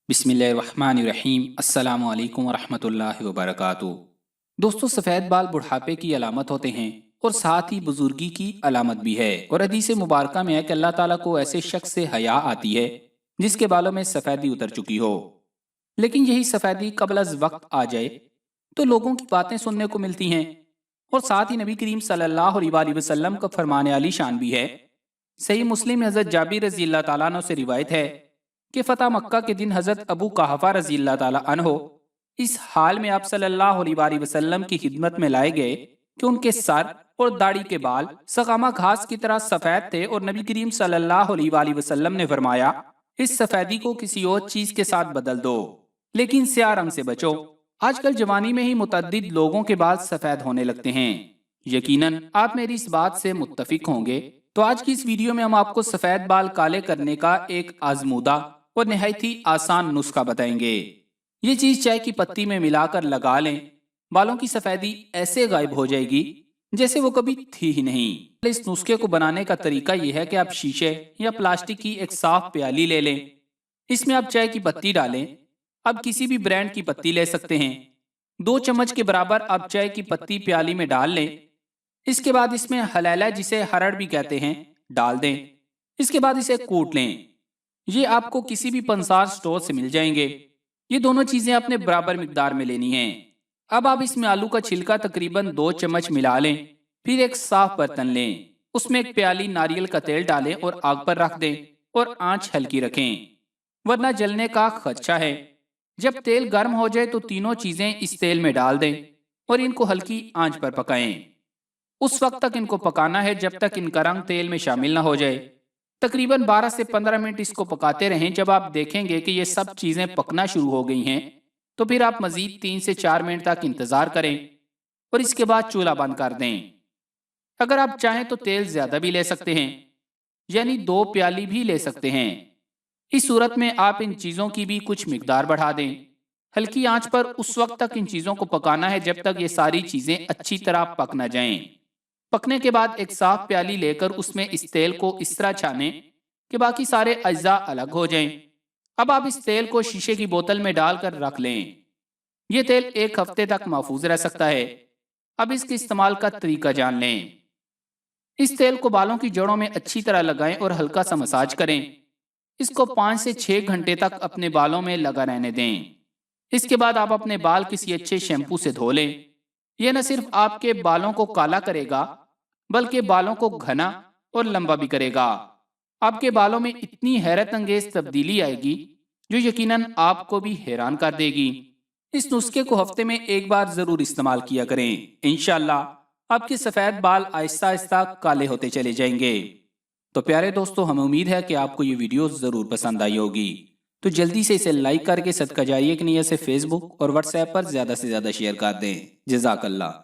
बिस्मिल्लाहिर्रहमानिर्रहीम। अस्सलामु अलैकुम वरहमतुल्लाहि वबरकातुहू। दोस्तों, सफ़ेद बाल बुढ़ापे की अलामत होते हैं और साथ ही बुजुर्गी की अलामत भी है। और हदीस मुबारका में है कि अल्लाह ताला को ऐसे शख्स से हया आती है जिसके बालों में सफ़ेदी उतर चुकी हो, लेकिन यही सफ़ेदी कबल अज़ वक्त आ जाए तो लोगों की बातें सुनने को मिलती हैं। और साथ ही नबी करीम सल्लल्लाहु अलैहि वसल्लम का फरमाने आली शान भी है। सही मुस्लिम में हज़रत जाबिर रज़ी अल्लाह ताला अन्हु से रिवायत है कि फ़तह मक्का के दिन हज़रत अबू कहाफ़ा रज़ी अल्लाह ताला अन्हो इस हाल में आप सल्लल्लाहु अलैहि वसल्लम की खिदमत में लाए गए कि उनके सर और दाढ़ी के बाल सकामा घास की तरह सफ़ेद थे। और नबी करीम सल्लल्लाहु अलैहि वसल्लम ने फरमाया, इस सफ़ेदी को किसी और चीज़ के साथ बदल दो, लेकिन स्याह रंग से बचो। आजकल जवानी में ही मुतअद्दिद लोगों के बाल सफ़ेद होने लगते हैं। यकीनन आप मेरी इस बात से मुत्तफिक होंगे। तो आज की इस वीडियो में हम आपको सफ़ेद बाल काले करने का एक आजमूदा और निहायत ही आसान नुस्खा बताएंगे। ये चीज़ चाय की पत्ती में मिलाकर लगा लें, बालों की सफ़ेदी ऐसे गायब हो जाएगी जैसे वो कभी थी ही नहीं। इस नुस्खे को बनाने का तरीका यह है कि आप शीशे या प्लास्टिक की एक साफ प्याली ले लें। इसमें आप चाय की पत्ती डालें। अब किसी भी ब्रांड की पत्ती ले सकते हैं। 2 चम्मच के बराबर आप चाय की पत्ती प्याली में डाल लें। इसके बाद इसमें हलैला, जिसे हरड़ भी कहते हैं, डाल दें। इसके बाद इसे कूट लें। ये आपको किसी भी पंसार स्टोर से मिल जाएंगे। ये दोनों चीजें आपने बराबर मिकदार में लेनी हैं। अब आप इसमें आलू का छिलका तकरीबन 2 चम्मच मिला लें। फिर एक साफ बर्तन लें, उसमें एक प्याली नारियल का तेल डालें और आग पर रख दें और आंच हल्की रखें, वरना जलने का खदशा है। जब तेल गर्म हो जाए तो तीनों चीजें इस तेल में डाल दें और इनको हल्की आंच पर पकाएं। उस वक्त तक इनको पकाना है जब तक इनका रंग तेल में शामिल ना हो जाए। तकरीबन 12 से 15 मिनट इसको पकाते रहें। जब आप देखेंगे कि ये सब चीज़ें पकना शुरू हो गई हैं तो फिर आप मज़ीद 3 से 4 मिनट तक इंतज़ार करें और इसके बाद चूल्हा बंद कर दें। अगर आप चाहें तो तेल ज़्यादा भी ले सकते हैं, यानी 2 प्याली भी ले सकते हैं। इस सूरत में आप इन चीज़ों की भी कुछ मिकदार बढ़ा दें। हल्की आंच पर उस वक्त तक इन चीज़ों को पकाना है जब तक ये सारी चीज़ें अच्छी तरह पक न जाएं। पकने के बाद एक साफ प्याली लेकर उसमें इस तेल को इस तरह छानें कि बाकी सारे अज्जा अलग हो जाएं। अब आप इस तेल को शीशे की बोतल में डालकर रख लें। यह तेल 1 हफ्ते तक महफूज रह सकता है। अब इसके इस्तेमाल का तरीका जान लें। इस तेल को बालों की जड़ों में अच्छी तरह लगाएं और हल्का सा मसाज करें। इसको 5 से 6 घंटे तक अपने बालों में लगा रहने दें। इसके बाद आप अपने बाल किसी अच्छे शैम्पू से धो लें। यह न सिर्फ आपके बालों को काला करेगा बल्कि बालों को घना और लंबा भी करेगा। आपके बालों में इतनी हैरत अंगेज तब्दीली आएगी जो यकीनन आपको भी हैरान कर देगी। इस नुस्खे को हफ्ते में एक बार जरूर इस्तेमाल किया करें। इंशाअल्लाह आपके सफ़ेद बाल आहिस्ता आहिस्ता काले होते चले जाएंगे। तो प्यारे दोस्तों, हमें उम्मीद है कि आपको ये वीडियो ज़रूर पसंद आई होगी। तो जल्दी से इसे लाइक करके सदका जारिया की नियत से फेसबुक और व्हाट्सएप पर ज़्यादा से ज़्यादा शेयर कर दें। जज़ाकल्लाह।